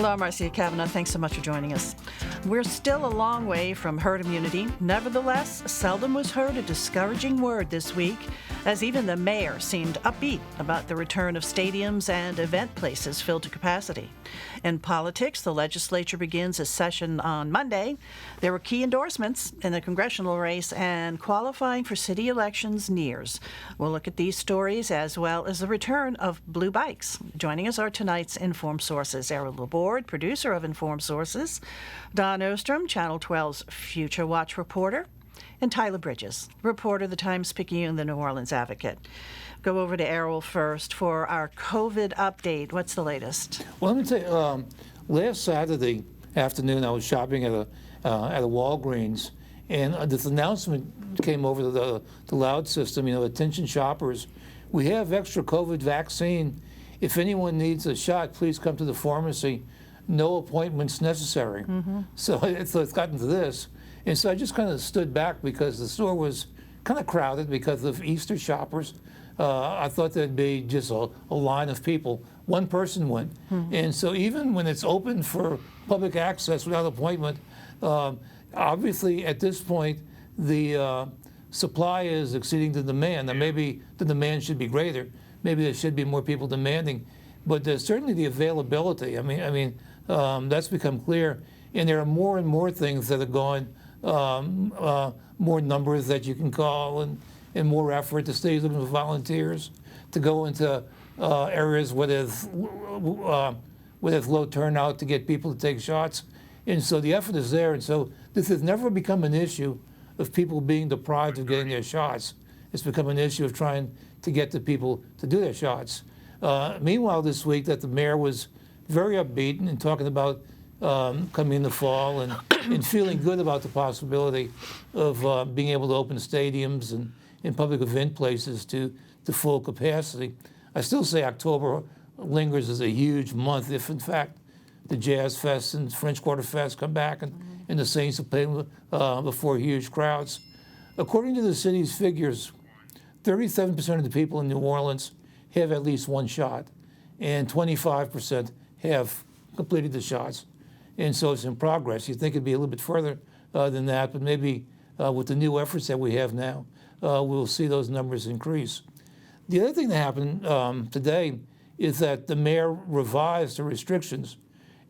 Hello, Marcia Kavanaugh. Thanks so much for joining us. We're still a long way from herd immunity. Nevertheless, seldom was heard a discouraging word this week, as even the mayor seemed upbeat about the return of stadiums and event places filled to capacity. In politics, the legislature begins a session on Monday. There were key endorsements in the congressional race, and qualifying for city elections nears. We'll look at these stories as well as the return of blue bikes. Joining us are tonight's Informed Sources, Errol, Laborde, producer of Informed Sources, Don Ostrom, Channel 12's Future Watch reporter, and Tyler Bridges, reporter of the Times-Picayune, the New Orleans Advocate. Go over to Errol first for our COVID update. What's the latest? Well, let me tell you, last Saturday afternoon I was shopping at a Walgreens, and this announcement came over the loud system, attention shoppers, we have extra COVID vaccine. If anyone needs a shot, please come to the pharmacy. No appointments necessary. Mm-hmm. So it's gotten to this. And so I just kind of stood back because the store was kind of crowded because of Easter shoppers. I thought there'd be just a line of people. One person went. Mm-hmm. And so even when it's open for public access without appointment, obviously at this point, the supply is exceeding the demand. Now maybe the demand should be greater. Maybe there should be more people demanding. But there's certainly the availability. I mean, that's become clear. And there are more and more things that are going, more numbers that you can call, and more effort. The state's looking for volunteers to go into areas where there's low turnout to get people to take shots. And so the effort is there. And so this has never become an issue of people being deprived of getting their shots. It's become an issue of trying to get the people to do their shots. Meanwhile, this week that the mayor was very upbeat and talking about coming in the fall and feeling good about the possibility of being able to open stadiums and public event places to full capacity. I still say October lingers as a huge month if, in fact, the Jazz Fest and French Quarter Fest come back and the Saints will play before huge crowds. According to the city's figures, 37% of the people in New Orleans have at least one shot, and 25% have completed the shots. And so it's in progress. You think it'd be a little bit further than that, but maybe with the new efforts that we have now, we'll see those numbers increase. The other thing that happened today is that the mayor revised the restrictions,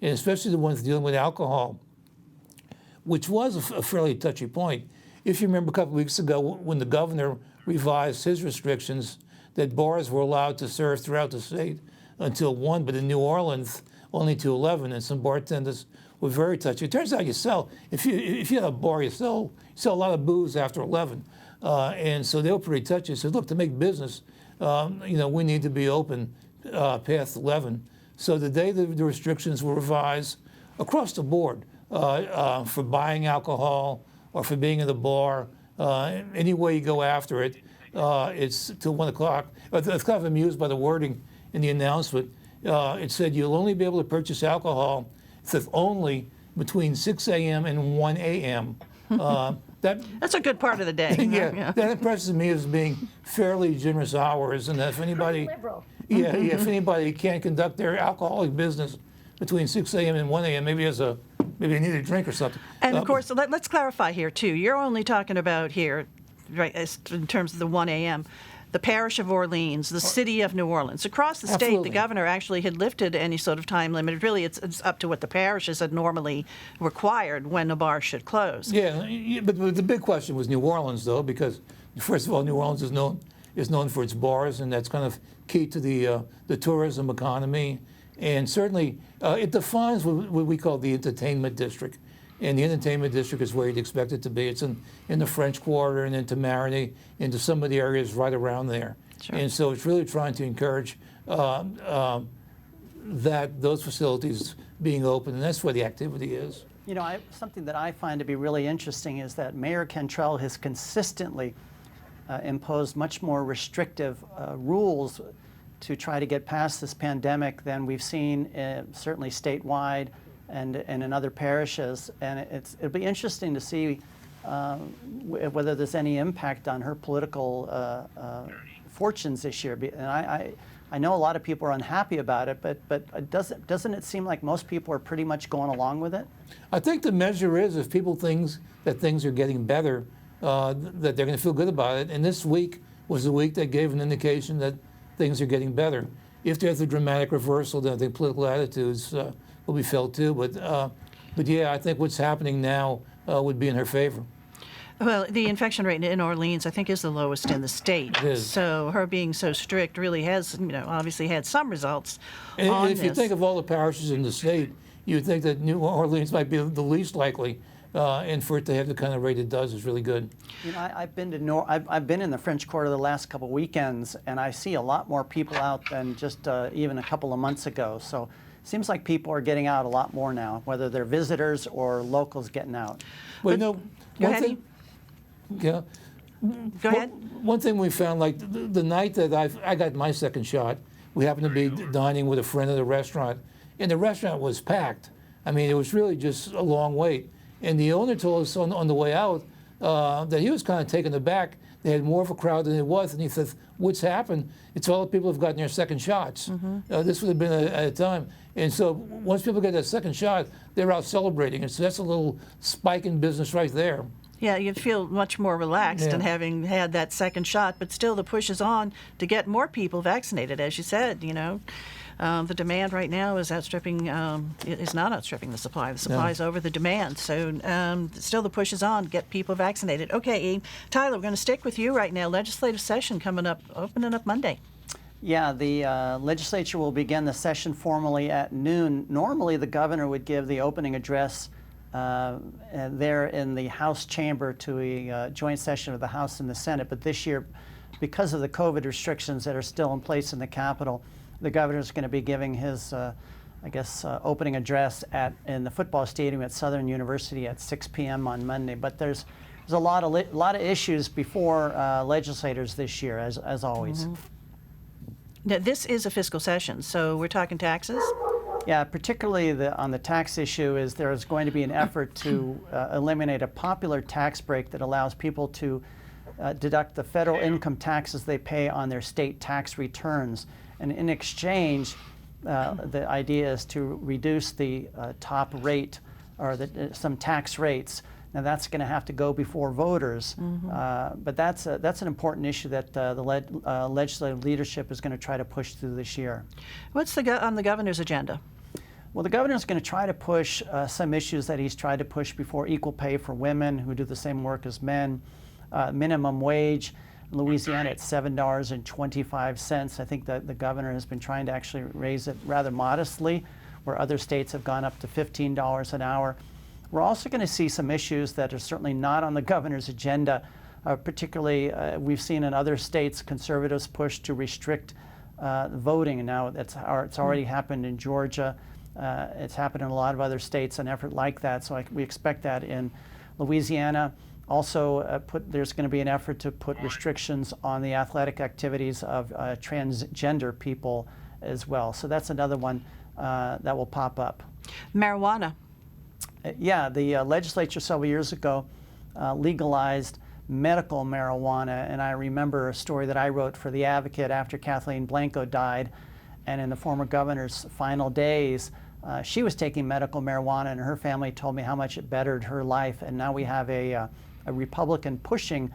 and especially the ones dealing with alcohol, which was a fairly touchy point. If you remember a couple of weeks ago when the governor revised his restrictions, that bars were allowed to serve throughout the state until 1, but in New Orleans, only to 11, and some bartenders were very touchy. It turns out if you have a bar, you sell a lot of booze after 11. And so they were pretty touchy. So look, to make business, we need to be open past 11. So the day the restrictions were revised across the board for buying alcohol or for being in the bar, any way you go after it, it's till 1 o'clock. I was kind of amused by the wording in the announcement. It said you'll only be able to purchase alcohol, it says only between 6 a.m. and 1 a.m. That's a good part of the day. Yeah, that impresses me as being fairly generous hours, and if anybody, if anybody can't conduct their alcoholic business between 6 a.m. and 1 a.m., maybe they need a drink or something. And of course, let's clarify here too. You're only talking about here, right, in terms of the 1 a.m. The parish of Orleans, the city of New Orleans. Across the state, Absolutely. The governor actually had lifted any sort of time limit. Really, it's up to what the parishes had normally required when a bar should close. Yeah, but the big question was New Orleans, though, because first of all, New Orleans is known for its bars, and that's kind of key to the tourism economy. And certainly, it defines what we call the entertainment district. And the entertainment district is where you'd expect it to be. It's in the French Quarter and into Marigny, into some of the areas right around there. Sure. And so it's really trying to encourage that those facilities being open, and that's where the activity is. Something that I find to be really interesting is that Mayor Cantrell has consistently imposed much more restrictive rules to try to get past this pandemic than we've seen certainly statewide and in other parishes. And it'll be interesting to see whether there's any impact on her political fortunes this year. And I know a lot of people are unhappy about it, but doesn't it seem like most people are pretty much going along with it? I think the measure is if people think that things are getting better, that they're going to feel good about it. And this week was the week that gave an indication that things are getting better. If there's a dramatic reversal, then I think political attitudes will be felt too. But yeah, I think what's happening now would be in her favor. Well, the infection rate in Orleans, I think, is the lowest in the state. It is. So her being so strict really has, obviously had some results And on if you this. think of all the parishes in the state, you'd think that New Orleans might be the least likely, and for it to have the kind of rate it does is really good. I've been to I've been in the French Quarter the last couple of weekends, and I see a lot more people out than just even a couple of months ago. So it seems like people are getting out a lot more now, whether they're visitors or locals getting out. Well, Go one ahead. thing. Yeah. Go ahead. One thing we found, like the night that I got my second shot, we happened to be dining with a friend at a restaurant, and the restaurant was packed. I mean, it was really just a long wait. And the owner told us on the way out that he was kind of taken aback. They had more of a crowd than it was, and he said, "What's happened? It's all the people who've gotten their second shots. This would have been at a time." And so once people get that second shot, they're out celebrating. And so that's a little spike in business right there. Yeah, you'd feel much more relaxed Yeah. in having had that second shot, but still the push is on to get more people vaccinated, as you said, The demand right now is outstripping, is not outstripping the supply. The supply is over the demand. So still the push is on to get people vaccinated. Okay, Tyler, we're going to stick with you right now. Legislative session coming up, opening up Monday. Yeah, the legislature will begin the session formally at noon. Normally, the governor would give the opening address there in the House chamber to a joint session of the House and the Senate. But this year, because of the COVID restrictions that are still in place in the Capitol, the governor is going to be giving his, opening address in the football stadium at Southern University at 6 p.m. on Monday. But there's a lot of issues before legislators this year, as always. Now, this is a fiscal session, so we're talking taxes? Yeah, particularly on the tax issue is there is going to be an effort to eliminate a popular tax break that allows people to deduct the federal income taxes they pay on their state tax returns. And in exchange, the idea is to reduce the top rate or some tax rates. Now that's going to have to go before voters, but that's an important issue that the legislative leadership is going to try to push through this year. What's on the governor's agenda? Well, the governor's going to try to push some issues that he's tried to push before: equal pay for women who do the same work as men, minimum wage. In Louisiana, it's $7.25. I think that the governor has been trying to actually raise it rather modestly, where other states have gone up to $15 an hour. We're also going to see some issues that are certainly not on the governor's agenda. Particularly, we've seen in other states conservatives push to restrict voting, and now it's already happened in Georgia. It's happened in a lot of other states, an effort like that. So we expect that in Louisiana. Also, there's going to be an effort to put restrictions on the athletic activities of transgender people as well. So that's another one that will pop up. Marijuana. Yeah, the legislature several years ago legalized medical marijuana, and I remember a story that I wrote for The Advocate after Kathleen Blanco died, and in the former governor's final days, she was taking medical marijuana, and her family told me how much it bettered her life, and now we have a Republican pushing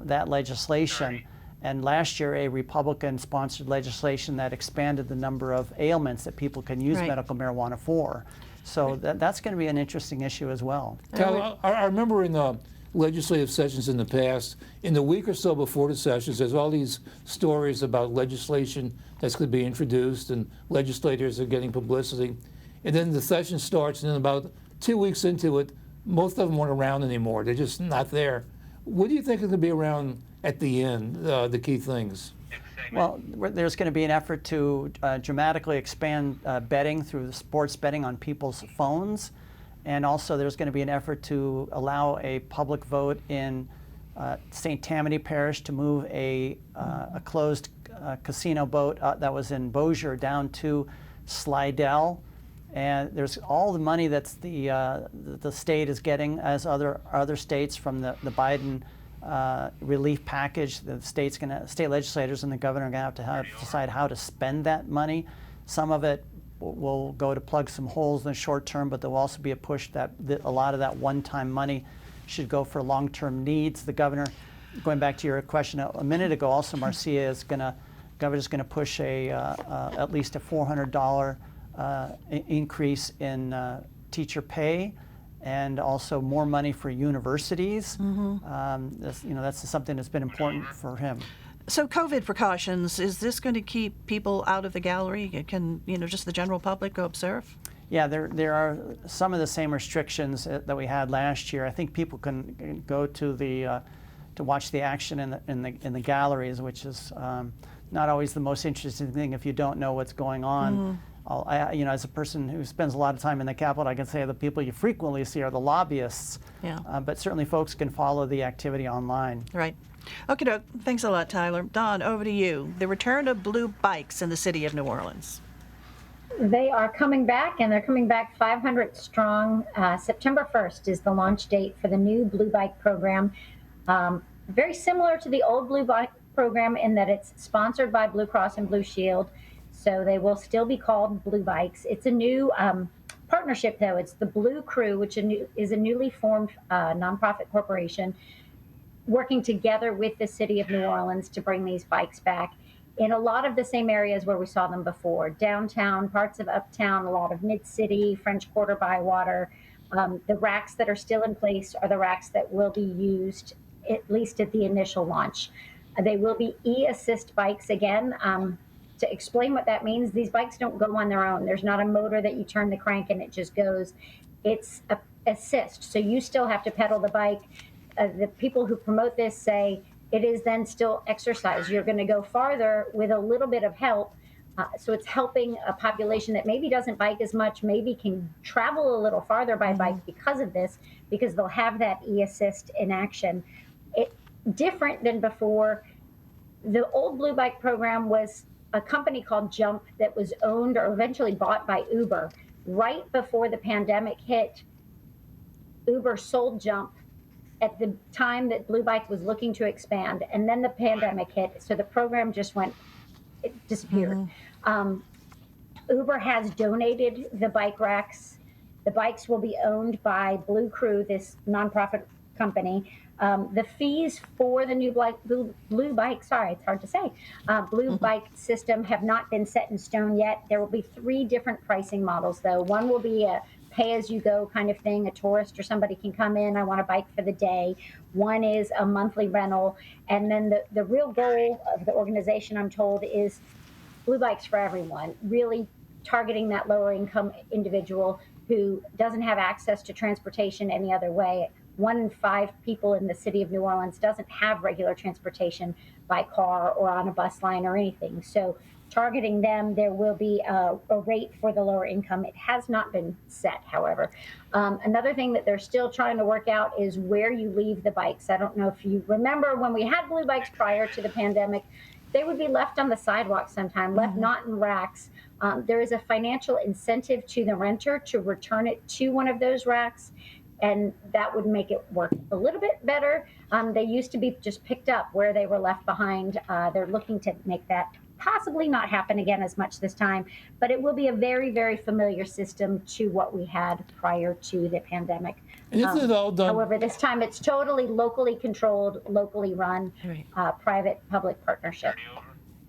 that legislation. And last year, a Republican-sponsored legislation that expanded the number of ailments that people can use medical marijuana for. So that's going to be an interesting issue as well. Tyler, I remember in legislative sessions in the past, in the week or so before the sessions, there's all these stories about legislation that's going to be introduced, and legislators are getting publicity. And then the session starts, and then about 2 weeks into it, most of them weren't around anymore. They're just not there. What do you think is going to be around at the end, the key things? Well, there's going to be an effort to dramatically expand betting through the sports betting on people's phones. And also there's going to be an effort to allow a public vote in St. Tammany Parish to move a closed casino boat that was in Bossier down to Slidell. And there's all the money that's the state is getting, as other states, from the Biden relief package. The state legislators and the governor are going to have to decide how to spend that money. Some of it will go to plug some holes in the short term, but there will also be a push that a lot of that one-time money should go for long-term needs. The governor, going back to your question a minute ago, also Marcia governor's going to push at least a $400 increase in teacher pay, and also more money for universities. That's something that's been important for him. So COVID precautions, is this going to keep people out of the gallery? Can just the general public go observe? Yeah, there are some of the same restrictions that we had last year. I think people can go to watch the action in the galleries, which is not always the most interesting thing if you don't know what's going on. As a person who spends a lot of time in the Capitol, I can say the people you frequently see are the lobbyists. Yeah. But certainly folks can follow the activity online. Right. Okay, doke. Thanks a lot, Tyler. Dawn, over to you. The return of blue bikes in the city of New Orleans. They are coming back, and they're coming back 500 strong. September 1st is the launch date for the new Blue Bike program. Very similar to the old Blue Bike program in that it's sponsored by Blue Cross and Blue Shield, so they will still be called Blue Bikes. It's a new partnership, though. It's the Blue Crew, which is a newly formed nonprofit corporation, working together with the city of New Orleans to bring these bikes back in a lot of the same areas where we saw them before. Downtown, parts of uptown, a lot of mid-city, French Quarter, Bywater. The racks that are still in place are the racks that will be used, at least at the initial launch. They will be e-assist bikes again. To explain what that means, these bikes don't go on their own. There's not a motor that you turn the crank and it just goes. It's a assist, so you still have to pedal the bike. The people who promote this say it is then still exercise. You're going to go farther with a little bit of help. So it's helping a population that maybe doesn't bike as much, maybe can travel a little farther by bike because of this, because they'll have that e-assist in action. Different than before, the old Blue Bike program was a company called Jump that was owned or eventually bought by Uber. Right before the pandemic hit, Uber sold Jump at the time that Blue Bike was looking to expand, and then the pandemic hit, so the program just it disappeared. Uber has donated the bike racks. The bikes will be owned by Blue Crew, this nonprofit company. The fees for the new Blue Bike, sorry, it's hard to say, Blue Bike system have not been set in stone yet. There will be 3 different pricing models, though. One will be a pay-as-you-go kind of thing. A tourist or somebody can come in, I want a bike for the day. One is a monthly rental. And then the real goal of the organization, I'm told, is Blue Bikes for everyone, really targeting that lower-income individual who doesn't have access to transportation any other way. 1 in 5 people in the city of New Orleans doesn't have regular transportation by car or on a bus line or anything. So targeting them, there will be a rate for the lower income. It has not been set, however. Another thing that they're still trying to work out is where you leave the bikes. I don't know if you remember when we had Blue Bikes prior to the pandemic, they would be left on the sidewalk sometime, left not in racks. There is a financial incentive to the renter to return it to one of those racks, and that would make it work a little bit better. They used to be just picked up where they were left behind. They're looking to make that possibly not happen again as much this time, but it will be a very, very familiar system to what we had prior to the pandemic. Isn't it all done? However, this time it's totally locally controlled, locally run, private-public partnership.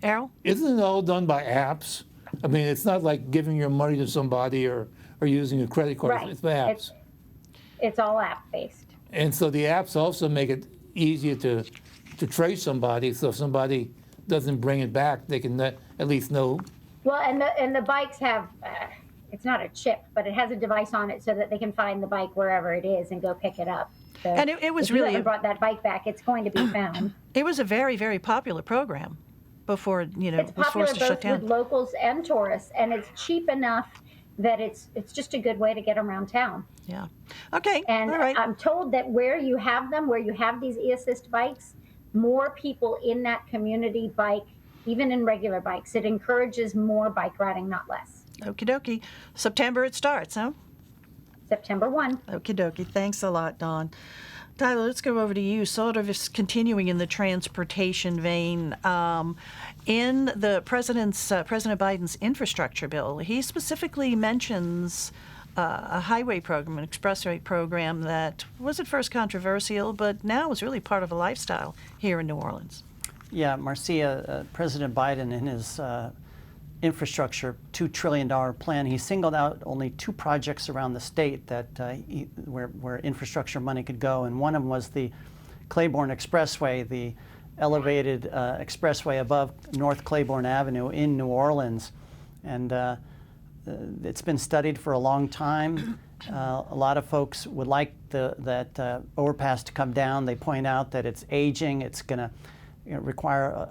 Errol? Isn't it all done by apps? I mean, it's not like giving your money to somebody or using a credit card. Right. It's apps. It's all app-based. And so the apps also make it easier to trace somebody. So if somebody doesn't bring it back, they can at least know. Well, and the bikes have, it's not a chip, but it has a device on it so that they can find the bike wherever it is and go pick it up. So And it was if really you haven't brought that bike back, it's going to be found. It was a very, very popular program before It's was popular forced to shut both down. with locals and tourists, and it's cheap enough that it's just a good way to get around town. Yeah. Okay. And all right. I'm told that where you have them, where you have these e-assist bikes, more people in that community bike, even in regular bikes. It encourages more bike riding, not less. Okie dokie. September it starts, huh? September 1. Okie dokie. Thanks a lot, Dawn. Tyler, let's go over to you, sort of just continuing in the transportation vein. In the President Biden's infrastructure bill, he specifically mentions a highway program, an expressway program that was at first controversial, but now is really part of a lifestyle here in New Orleans. Yeah, Marcia, President Biden in his infrastructure $2 trillion plan, he singled out only 2 projects around the state that where infrastructure money could go, and one of them was the Claiborne Expressway, the elevated expressway above North Claiborne Avenue in New Orleans. And it's been studied for a long time. A lot of folks would like that overpass to come down. They point out that it's aging. It's going to require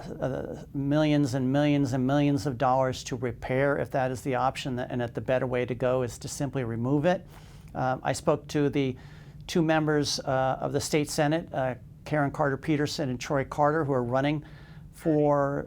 millions and millions and millions of dollars to repair if that is the option, and that the better way to go is to simply remove it. I spoke to the 2 members of the state Senate, Karen Carter Peterson and Troy Carter, who are running for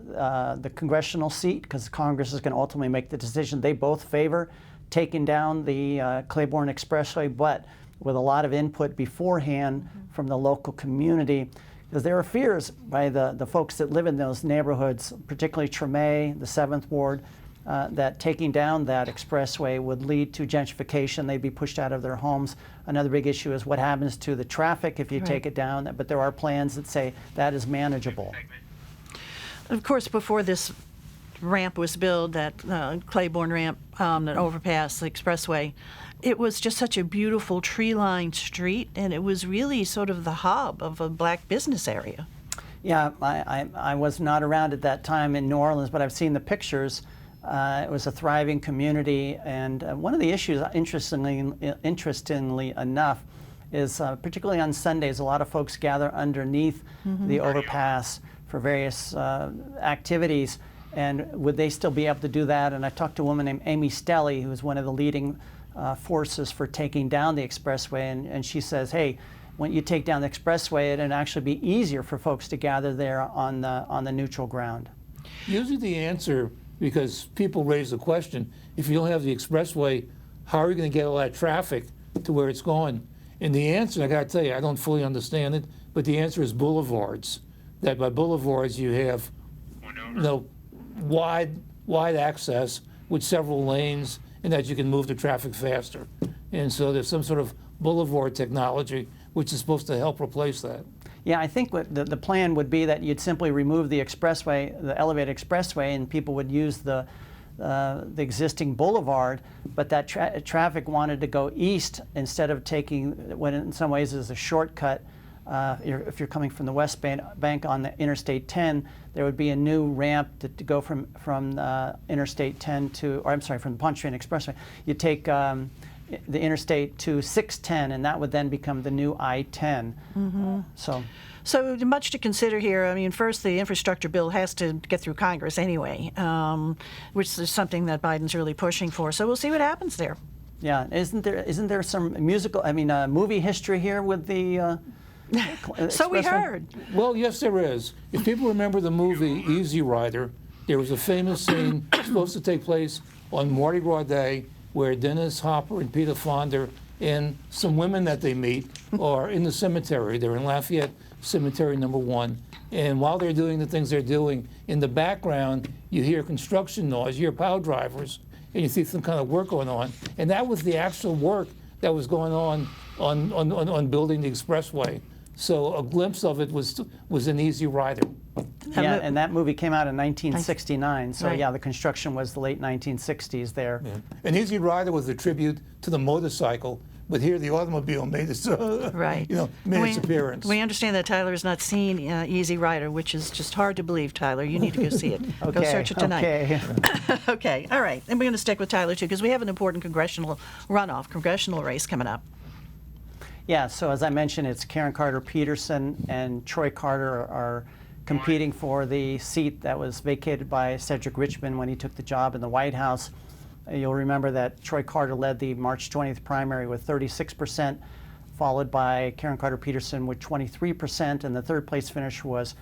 the congressional seat, because Congress is going to ultimately make the decision. They both favor taking down the Claiborne Expressway, but with a lot of input beforehand from the local community, because there are fears by the folks that live in those neighborhoods, particularly Treme, the 7th Ward, that taking down that expressway would lead to gentrification. They'd be pushed out of their homes. Another big issue is what happens to the traffic if you take it down, but there are plans that say that is manageable. Of course, before this ramp was built, that Claiborne ramp, that overpass, the expressway, it was just such a beautiful tree-lined street, and it was really sort of the hub of a black business area. Yeah, I was not around at that time in New Orleans, but I've seen the pictures. It was a thriving community, and one of the issues, interestingly enough, is particularly on Sundays, a lot of folks gather underneath the overpass for various activities, and would they still be able to do that? And I talked to a woman named Amy Stelly, who is one of the leading forces for taking down the expressway, and she says, hey, when you take down the expressway, it'd actually be easier for folks to gather there on the neutral ground. Usually the answer, because people raise the question, if you don't have the expressway, how are you going to get all that traffic to where it's going? And the answer, I got to tell you, I don't fully understand it, but the answer is boulevards. That by boulevards you have wide access with several lanes, and that you can move the traffic faster. And so there's some sort of boulevard technology which is supposed to help replace that. Yeah, I think what the plan would be that you'd simply remove the expressway, the elevated expressway, and people would use the existing boulevard, but that traffic wanted to go east instead of taking what in some ways is a shortcut. If you're coming from the West Bank on the Interstate 10, there would be a new ramp to go from Interstate 10 to, or I'm sorry, from the Pontchartrain Expressway. You take the interstate to 610, and that would then become the new I-10. So much to consider here. I mean, first, the infrastructure bill has to get through Congress anyway, which is something that Biden's really pushing for. So we'll see what happens there. Yeah, isn't there some movie history here with the So we heard. Well, yes, there is. If people remember the movie Easy Rider, there was a famous scene supposed to take place on Mardi Gras Day where Dennis Hopper and Peter Fonda and some women that they meet are in the cemetery. They're in Lafayette Cemetery number 1. And while they're doing the things they're doing, in the background, you hear construction noise, you hear pile drivers, and you see some kind of work going on. And that was the actual work that was going on building the expressway. So a glimpse of it was an Easy Rider. Yeah, and that movie came out in 1969. So right. yeah, the construction was the late 1960s there. Yeah. And Easy Rider was a tribute to the motorcycle, but here the automobile made its right. Made its appearance. We understand that Tyler has not seen Easy Rider, which is just hard to believe. Tyler, you need to go see it. Okay, go search it tonight. Okay. Okay, all right. And we're going to stick with Tyler too, because we have an important congressional race coming up. Yeah, so as I mentioned, it's Karen Carter Peterson and Troy Carter are competing for the seat that was vacated by Cedric Richmond when he took the job in the White House. You'll remember that Troy Carter led the March 20th primary with 36%, followed by Karen Carter Peterson with 23%, and the third place finisher was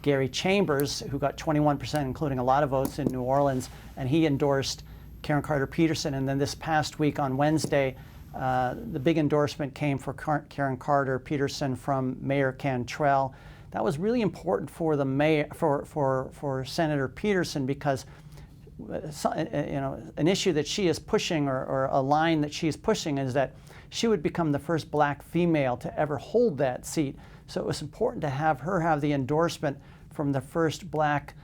Gary Chambers, who got 21%, including a lot of votes in New Orleans, and he endorsed Karen Carter Peterson. And then this past week on Wednesday, The big endorsement came for Karen Carter Peterson from Mayor Cantrell. That was really important for the mayor, for Senator Peterson, because an issue that she is pushing, or a line that she is pushing, is that she would become the first black female to ever hold that seat. So it was important to have her have the endorsement from the first black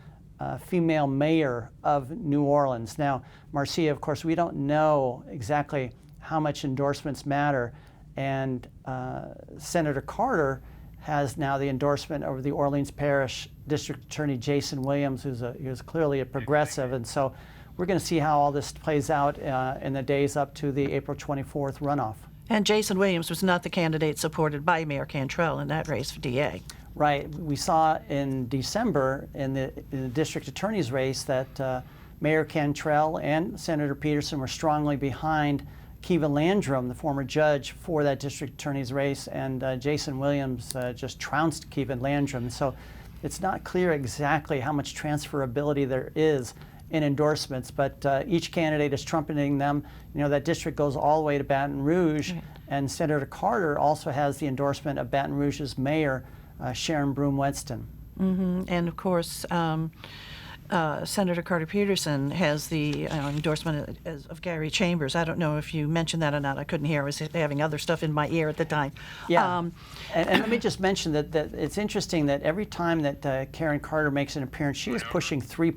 female mayor of New Orleans. Now, Marcia, of course, we don't know exactly how much endorsements matter, and Senator Carter has now the endorsement over the Orleans Parish District Attorney Jason Williams, who's clearly a progressive, and so we're going to see how all this plays out in the days up to the April 24th runoff. And Jason Williams was not the candidate supported by Mayor Cantrell in that race for DA. Right. We saw in December in the district attorney's race that Mayor Cantrell and Senator Peterson were strongly behind Kiva Landrum, the former judge for that district attorney's race, and Jason Williams just trounced Kiva Landrum. So it's not clear exactly how much transferability there is in endorsements, but each candidate is trumpeting them. You know, that district goes all the way to Baton Rouge, right. And Senator Carter also has the endorsement of Baton Rouge's mayor, Sharon Broome-Weston. Mm-hmm. And of course, Senator Carter Peterson has the endorsement of Gary Chambers. I don't know if you mentioned that or not. I couldn't hear. I was having other stuff in my ear at the time. Yeah. And let me just mention that it's interesting that every time that Karen Carter makes an appearance, she is pushing three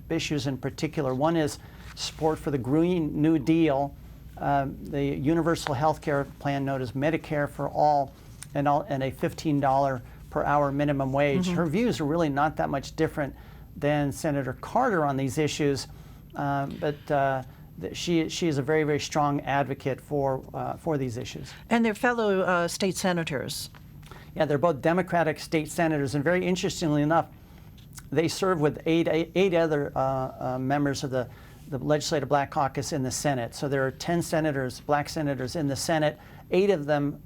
issues in particular. One is support for the Green New Deal, the universal health care plan known as Medicare for all, and a $15 per hour minimum wage. Mm-hmm. Her views are really not that much different than Senator Carter on these issues, but she is a very, very strong advocate for these issues. And they're fellow state senators. Yeah, they're both Democratic state senators, and very interestingly enough, they serve with eight other members of the Legislative Black Caucus in the Senate. So there are 10 senators, black senators in the Senate. 8 of them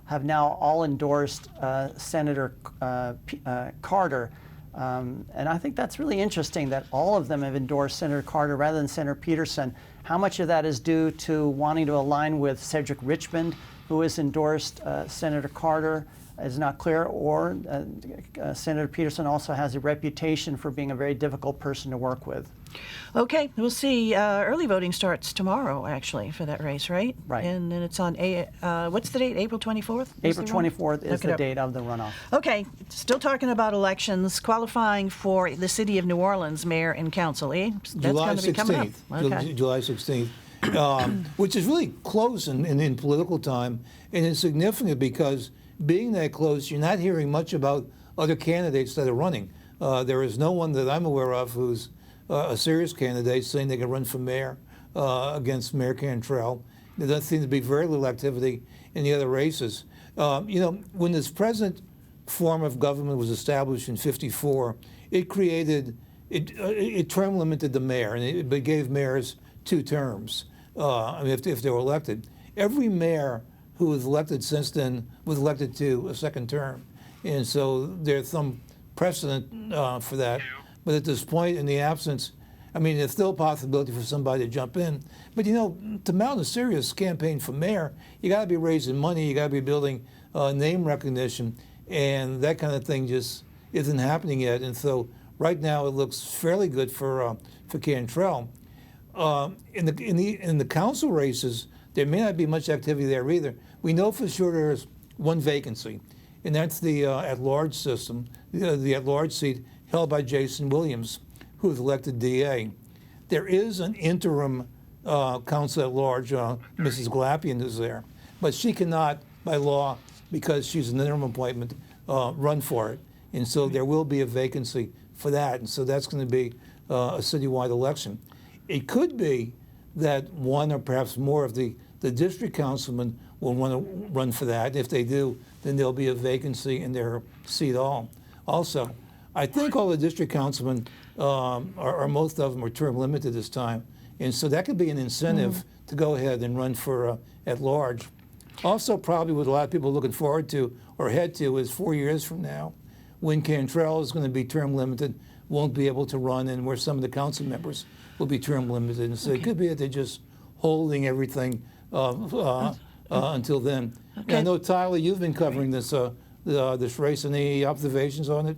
have now all endorsed Senator Carter. And I think that's really interesting that all of them have endorsed Senator Carter rather than Senator Peterson. How much of that is due to wanting to align with Cedric Richmond, who has endorsed Senator Carter, is not clear, or Senator Peterson also has a reputation for being a very difficult person to work with. Okay, we'll see. Early voting starts tomorrow, actually, for that race, right? Right. And then it's on, what's the date, April 24th? April 24th is the date of the runoff. Okay, still talking about elections, qualifying for the city of New Orleans mayor and council, That's July 16th, okay. July 16th, which is really close in political time, and it's significant because being that close, you're not hearing much about other candidates that are running. There is no one that I'm aware of who's a serious candidate saying they can run for mayor against Mayor Cantrell. There does seem to be very little activity in the other races. When this present form of government was established in '54, it term limited the mayor, and it gave mayors 2 terms. If they were elected, every mayor who was elected since then was elected to a 2nd term, and so there's some precedent for that. But at this point, in the absence, there's still a possibility for somebody to jump in. But to mount a serious campaign for mayor, you got to be raising money, you got to be building name recognition, and that kind of thing just isn't happening yet. And so right now, it looks fairly good for Cantrell. In the council races, there may not be much activity there either. We know for sure there's 1 vacancy, and that's the at-large system, the at-large seat held by Jason Williams, who was elected DA. There is an interim council at large, Mrs. Glapian is there, but she cannot, by law, because she's an interim appointment, run for it. And so there will be a vacancy for that, and so that's going to be a citywide election. It could be that one or perhaps more of the district councilmen will want to run for that. If they do, then there'll be a vacancy in their seat also. I think all the district councilmen, or most of them, are term limited this time. And so that could be an incentive to go ahead and run for at large. Also, probably what a lot of people are looking forward to or head to is 4 years from now, when Cantrell is going to be term limited, won't be able to run, and where some of the council members will be term limited. And so it could be that they're just holding everything until then. Okay. And I know, Tyler, you've been covering this this race. Any observations on it?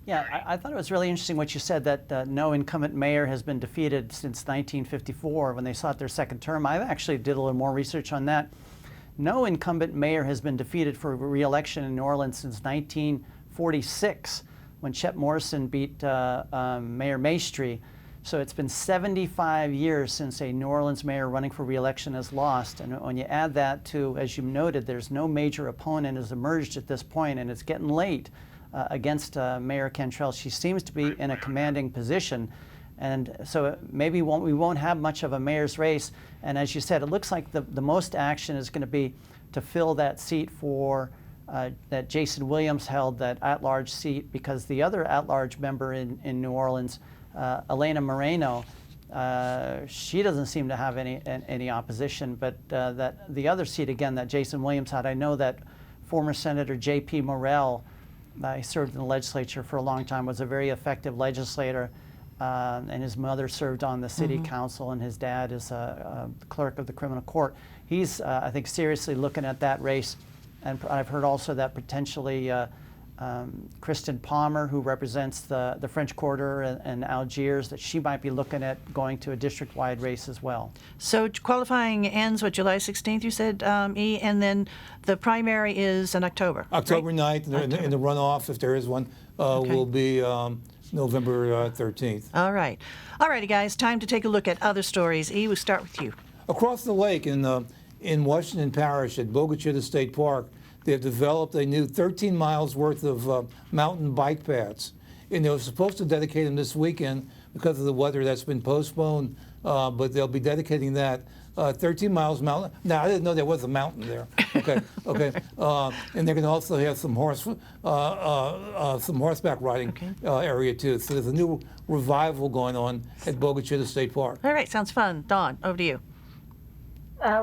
Yeah, I thought it was really interesting what you said, that no incumbent mayor has been defeated since 1954 when they sought their second term. I actually did a little more research on that. No incumbent mayor has been defeated for re-election in New Orleans since 1946 when Chet Morrison beat Mayor Maestri. So it's been 75 years since a New Orleans mayor running for re-election has lost. And when you add that to, as you noted, there's no major opponent has emerged at this point, and it's getting late against Mayor Cantrell. She seems to be in a commanding position. And so maybe we won't have much of a mayor's race. And as you said, it looks like the most action is going to be to fill that seat for that Jason Williams held, that at-large seat, because the other at-large member in New Orleans, Elena Moreno, she doesn't seem to have any opposition. But that the other seat, again, that Jason Williams had, I know that former Senator J.P. Morrell, he served in the legislature for a long time, was a very effective legislator. And his mother served on the city council, and his dad is a clerk of the criminal court. He's, I think, seriously looking at that race. And I've heard also that potentially Kristen Palmer, who represents the French Quarter and Algiers, that she might be looking at going to a district-wide race as well. So qualifying ends, July 16th, you said, E, and then the primary is in October. October right? 9th, and the runoff, if there is one, will be November 13th. All right. All righty, guys, time to take a look at other stories. E, we'll start with you. Across the lake in Washington Parish at Bogachita State Park, they have developed a new 13 miles worth of mountain bike paths. And they were supposed to dedicate them this weekend because of the weather. That's been postponed, but they'll be dedicating that. 13 miles mountain. Now, I didn't know there was a mountain there. Okay, okay. And they're going to also have some horseback riding area too. So there's a new revival going on at Bogachita State Park. All right, sounds fun. Dawn, over to you.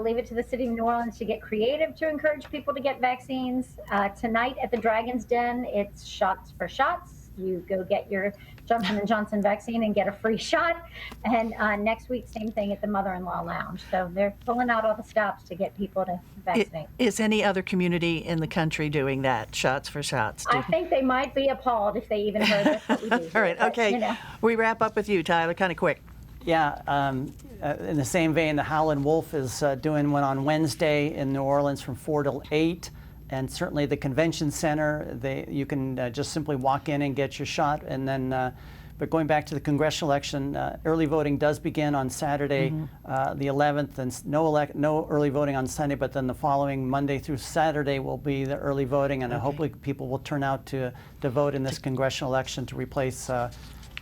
Leave it to the city of New Orleans to get creative to encourage people to get vaccines. Tonight at the Dragon's Den, it's shots for shots. You go get your Johnson & Johnson vaccine and get a free shot. And next week, same thing at the Mother-in-Law Lounge. So they're pulling out all the stops to get people to vaccinate. Is any other community in the country doing that, shots for shots? I think they might be appalled if they even heard that's what we do. All right, but, okay. you know. We wrap up with you, Tyler, kind of quick. Yeah, in the same vein, the Howlin' Wolf is doing one on Wednesday in New Orleans from 4 till 8. And certainly the convention center, you can just simply walk in and get your shot. And then, but going back to the congressional election, early voting does begin on Saturday, the 11th, and no early voting on Sunday. But then the following Monday through Saturday will be the early voting, and hopefully people will turn out to vote in this congressional election to replace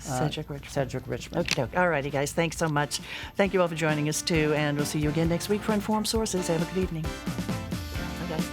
Cedric Richmond. Okay. All righty, guys. Thanks so much. Thank you all for joining us, too. And we'll see you again next week for Informed Sources. Have a good evening. Bye, guys.